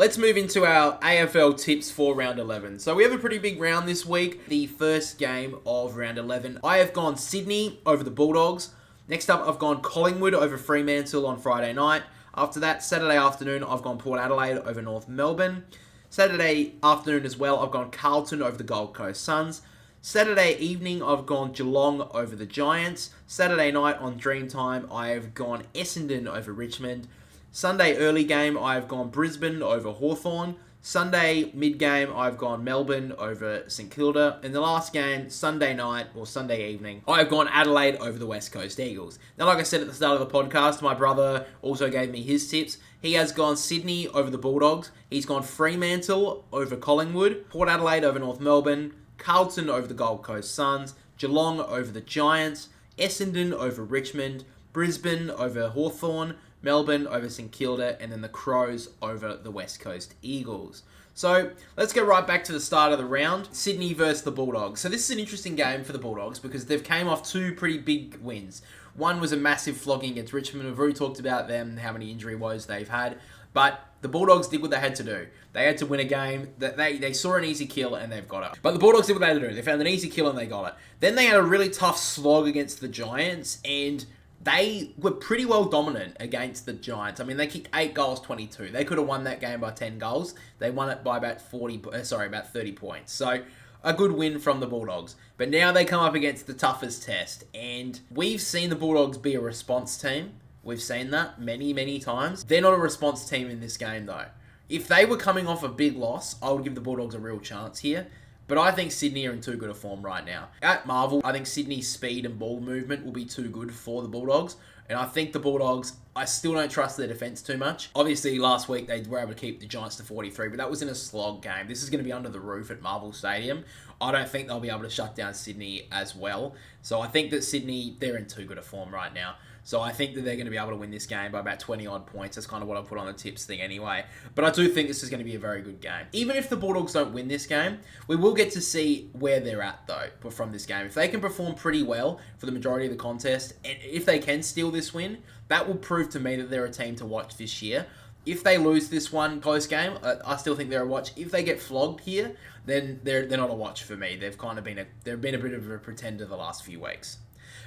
Let's move into our AFL tips for round 11. So we have a pretty big round this week. The first game of round 11. I have gone Sydney over the Bulldogs. Next up, I've gone Collingwood over Fremantle on Friday night. After that, Saturday afternoon, I've gone Port Adelaide over North Melbourne. Saturday afternoon as well, I've gone Carlton over the Gold Coast Suns. Saturday evening, I've gone Geelong over the Giants. Saturday night on Dreamtime, I have gone Essendon over Richmond. Sunday early game, I've gone Brisbane over Hawthorn. Sunday mid-game, I've gone Melbourne over St Kilda. In the last game, Sunday night or Sunday evening, I've gone Adelaide over the West Coast Eagles. Now, like I said at the start of the podcast, my brother also gave me his tips. He has gone Sydney over the Bulldogs. He's gone Fremantle over Collingwood. Port Adelaide over North Melbourne. Carlton over the Gold Coast Suns. Geelong over the Giants. Essendon over Richmond. Brisbane over Hawthorn. Melbourne over St Kilda, and then the Crows over the West Coast Eagles. So let's go right back to the start of the round. Sydney versus the Bulldogs. So this is an interesting game for the Bulldogs because they've came off two pretty big wins. One was a massive flogging against Richmond. We've already talked about them, how many injury woes they've had. But the Bulldogs did what they had to do. They had to win a game. That they saw an easy kill and they've got it. But the Bulldogs did what they had to do. They found an easy kill and they got it. Then they had a really tough slog against the Giants, and they were pretty well dominant against the Giants. I mean, they kicked 8 goals, 22. They could have won that game by 10 goals. They won it by about 30 points. So, a good win from the Bulldogs. But now they come up against the toughest test. And we've seen the Bulldogs be a response team. We've seen that many, many times. They're not a response team in this game, though. If they were coming off a big loss, I would give the Bulldogs a real chance here. But I think Sydney are in too good a form right now. At Marvel, I think Sydney's speed and ball movement will be too good for the Bulldogs. And I think the Bulldogs, I still don't trust their defence too much. Obviously, last week they were able to keep the Giants to 43, but that was in a slog game. This is going to be under the roof at Marvel Stadium. I don't think they'll be able to shut down Sydney as well. So I think that Sydney, they're in too good a form right now. So I think that they're going to be able to win this game by about 20-odd points. That's kind of what I put on the tips thing anyway. But I do think this is going to be a very good game. Even if the Bulldogs don't win this game, we will get to see where they're at, though, from this game. If they can perform pretty well for the majority of the contest, and if they can steal this win, that will prove to me that they're a team to watch this year. If they lose this one close game, I still think they're a watch. If they get flogged here, then they're not a watch for me. They've been a bit of a pretender the last few weeks.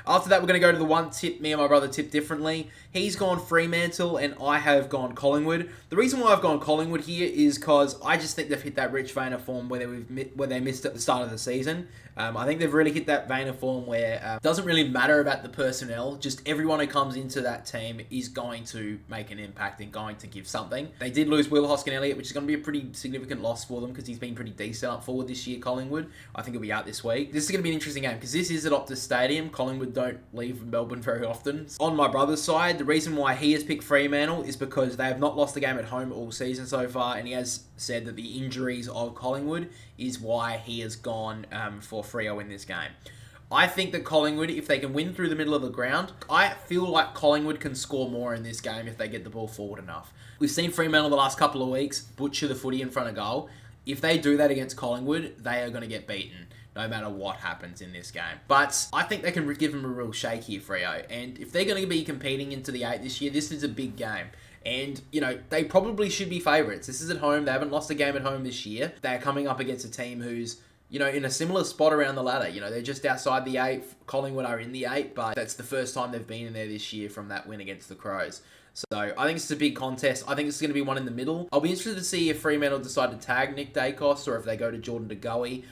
After that, we're going to go to the one tip me and my brother tipped differently. He's gone Fremantle and I have gone Collingwood. The reason why I've gone Collingwood here is because I just think they've hit that rich vein of form where they missed at the start of the season. I think they've really hit that vein of form where it doesn't really matter about the personnel. Just everyone who comes into that team is going to make an impact and going to give something. They did lose Will Hoskin-Elliott, which is going to be a pretty significant loss for them because he's been pretty decent up forward this year, Collingwood. I think he'll be out this week. This is going to be an interesting game because this is at Optus Stadium. Collingwood don't leave Melbourne very often. On my brother's side, the reason why he has picked Fremantle is because they have not lost a game at home all season so far, and he has said that the injuries of Collingwood is why he has gone for Freo in this game. I think that Collingwood, if they can win through the middle of the ground, I feel like Collingwood can score more in this game if they get the ball forward enough. We've seen Fremantle the last couple of weeks butcher the footy in front of goal. If they do that against Collingwood, they are going to get beaten no matter what happens in this game. But I think they can give them a real shake here, Freo. And if they're going to be competing into the 8 this year, this is a big game. And, they probably should be favourites. This is at home. They haven't lost a game at home this year. They're coming up against a team who's, in a similar spot around the ladder. They're just outside the 8. Collingwood are in the 8, but that's the first time they've been in there this year from that win against the Crows. So I think it's a big contest. I think it's going to be one in the middle. I'll be interested to see if Fremantle decide to tag Nick Dacos or if they go to Jordan De Goey.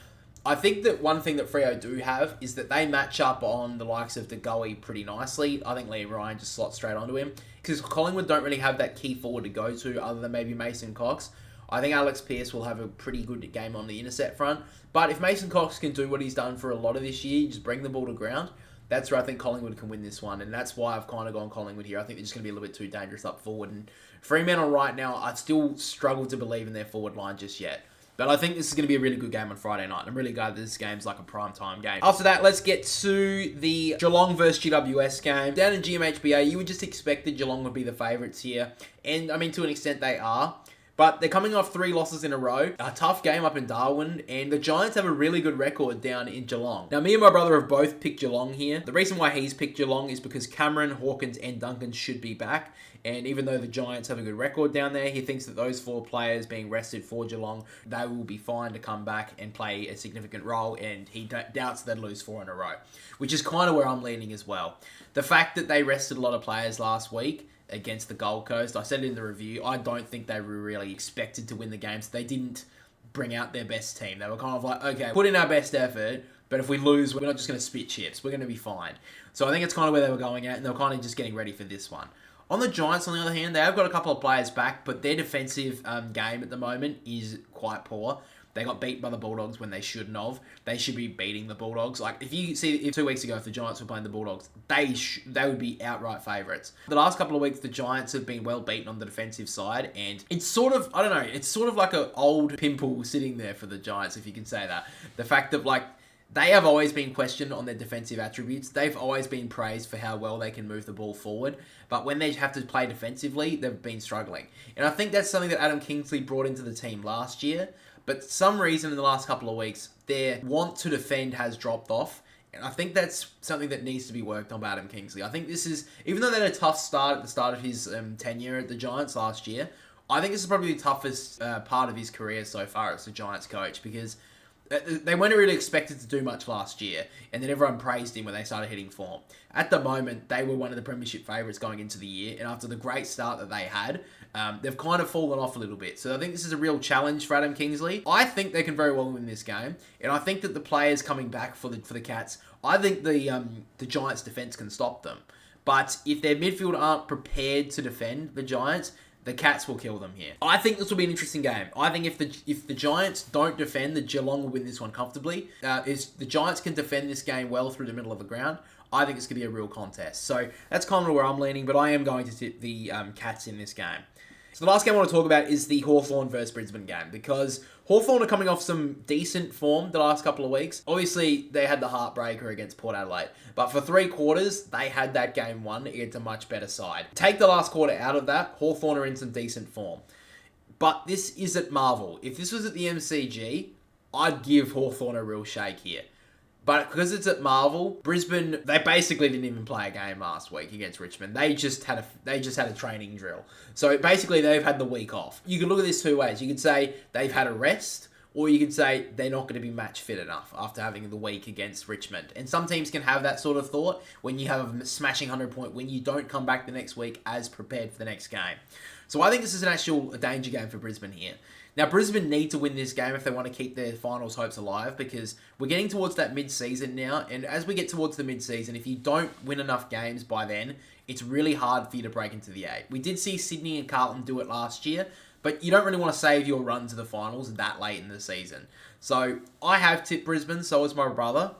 I think that one thing that Freo do have is that they match up on the likes of De Goey pretty nicely. I think Liam Ryan just slots straight onto him. Because Collingwood don't really have that key forward to go to other than maybe Mason Cox. I think Alex Pearce will have a pretty good game on the intercept front. But if Mason Cox can do what he's done for a lot of this year, just bring the ball to ground, that's where I think Collingwood can win this one. And that's why I've kind of gone Collingwood here. I think they're just going to be a little bit too dangerous up forward. And Fremantle right now, I still struggle to believe in their forward line just yet. But I think this is going to be a really good game on Friday night. I'm really glad that this game's like a prime time game. After that, let's get to the Geelong versus GWS game. Down in GMHBA, you would just expect that Geelong would be the favourites here. And, I mean, to an extent, they are. But they're coming off 3 losses in a row. A tough game up in Darwin. And the Giants have a really good record down in Geelong. Now, me and my brother have both picked Geelong here. The reason why he's picked Geelong is because Cameron, Hawkins, and Duncan should be back. And even though the Giants have a good record down there, he thinks that those 4 players being rested for Geelong, they will be fine to come back and play a significant role. And he doubts they'd lose 4 in a row, which is kind of where I'm leaning as well. The fact that they rested a lot of players last week against the Gold Coast, I said it in the review, I don't think they were really expected to win the games. They didn't bring out their best team. They were kind of like, okay, put in our best effort, but if we lose, we're not just going to spit chips. We're going to be fine. So I think it's kind of where they were going at, and they were kind of just getting ready for this one. On the Giants, on the other hand, they have got a couple of players back, but their defensive game at the moment is quite poor. They got beat by the Bulldogs when they shouldn't have. They should be beating the Bulldogs. Like, if 2 weeks ago, if the Giants were playing the Bulldogs, they would be outright favourites. The last couple of weeks, the Giants have been well beaten on the defensive side, and it's sort of, I don't know, it's sort of like an old pimple sitting there for the Giants, if you can say that. The fact that, like, they have always been questioned on their defensive attributes. They've always been praised for how well they can move the ball forward. But when they have to play defensively, they've been struggling. And I think that's something that Adam Kingsley brought into the team last year. But for some reason in the last couple of weeks, their want to defend has dropped off. And I think that's something that needs to be worked on by Adam Kingsley. I think this is, even though they had a tough start at the start of his tenure at the Giants last year, I think this is probably the toughest part of his career so far as the Giants coach, because they weren't really expected to do much last year, and then everyone praised him when they started hitting form. At the moment, they were one of the premiership favourites going into the year, and after the great start that they had, they've kind of fallen off a little bit. So I think this is a real challenge for Adam Kingsley. I think they can very well win this game, and I think that the players coming back for the Cats, I think the Giants' defence can stop them. But if their midfield aren't prepared to defend the Giants, the Cats will kill them here. I think this will be an interesting game. I think if the Giants don't defend, the Geelong will win this one comfortably. If the Giants can defend this game well through the middle of the ground, I think it's going to be a real contest. So that's kind of where I'm leaning, but I am going to tip the Cats in this game. So the last game I want to talk about is the Hawthorn versus Brisbane game, because Hawthorn are coming off some decent form the last couple of weeks. Obviously, they had the heartbreaker against Port Adelaide, but for 3 quarters, they had that game won against a much better side. Take the last quarter out of that, Hawthorn are in some decent form. But this is at Marvel. If this was at the MCG, I'd give Hawthorn a real shake here. But because it's at Marvel, Brisbane, they basically didn't even play a game last week against Richmond. They just had a training drill. So basically, they've had the week off. You can look at this 2 ways. You could say they've had a rest, or you could say they're not going to be match fit enough after having the week against Richmond. And some teams can have that sort of thought. When you have a smashing 100-point win, you don't come back the next week as prepared for the next game. So I think this is an actual danger game for Brisbane here. Now, Brisbane need to win this game if they want to keep their finals hopes alive, because we're getting towards that mid-season now, and as we get towards the mid-season, if you don't win enough games by then, it's really hard for you to break into the 8. We did see Sydney and Carlton do it last year, but you don't really want to save your run to the finals that late in the season. So, I have tipped Brisbane, so has my brother,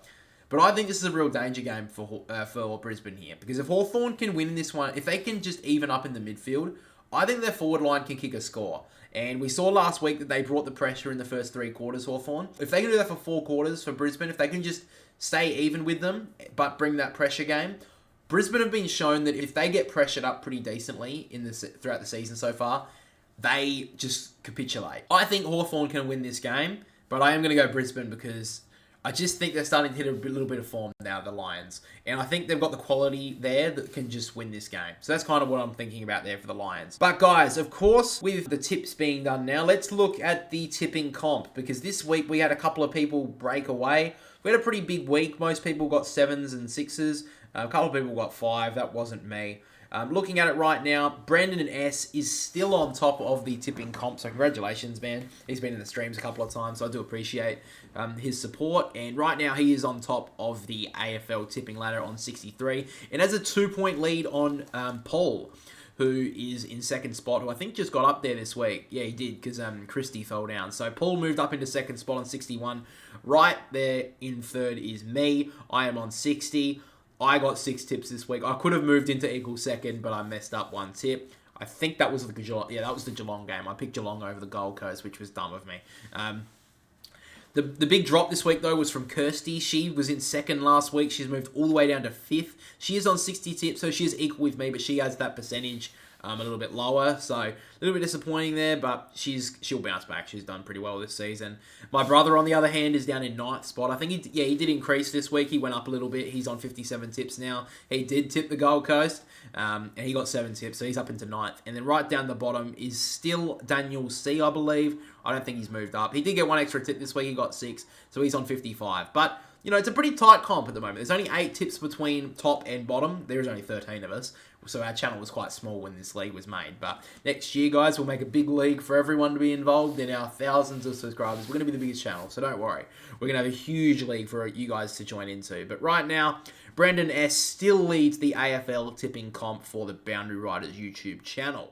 but I think this is a real danger game for Brisbane here, because if Hawthorn can win this one, if they can just even up in the midfield, I think their forward line can kick a score. And we saw last week that they brought the pressure in the first 3 quarters, Hawthorn. If they can do that for 4 quarters for Brisbane, if they can just stay even with them, but bring that pressure game, Brisbane have been shown that if they get pressured up pretty decently throughout the season so far, they just capitulate. I think Hawthorn can win this game, but I am going to go Brisbane because I just think they're starting to hit a little bit of form now, the Lions. And I think they've got the quality there that can just win this game. So that's kind of what I'm thinking about there for the Lions. But guys, of course, with the tips being done now, let's look at the tipping comp. Because this week we had a couple of people break away. We had a pretty big week. Most people got 7s and 6s. A couple of people got 5. That wasn't me. Looking at it right now, Brandon S is still on top of the tipping comp, so congratulations, man. He's been in the streams a couple of times, so I do appreciate his support. And right now, he is on top of the AFL tipping ladder on 63, and has a 2-point lead on Paul, who is in second spot, who I think just got up there this week. Yeah, he did, because Christie fell down. So Paul moved up into second spot on 61. Right there in third is me. I am on 60. I got 6 tips this week. I could have moved into equal second, but I messed up 1 tip. I think that was the Geelong. Yeah, that was the Geelong game. I picked Geelong over the Gold Coast, which was dumb of me. The big drop this week, though, was from Kirsty. She was in second last week. She's moved all the way down to 5th. She is on 60 tips, so she is equal with me, but she has that percentage a little bit lower. So a little bit disappointing there, but she'll bounce back. She's done pretty well this season. My brother, on the other hand, is down in 9th spot. I think he did increase this week. He went up a little bit. He's on 57 tips now. He did tip the Gold Coast, and he got 7 tips, so he's up into 9th. And then right down the bottom is still Daniel C, I believe. I don't think he's moved up. He did get 1 extra tip this week. He got 6, so he's on 55. But it's a pretty tight comp at the moment. There's only 8 tips between top and bottom. There's only 13 of us. So our channel was quite small when this league was made. But next year, guys, we'll make a big league for everyone to be involved in our thousands of subscribers. We're going to be the biggest channel, so don't worry. We're going to have a huge league for you guys to join into. But right now, Brandon S still leads the AFL tipping comp for the Boundary Riders YouTube channel.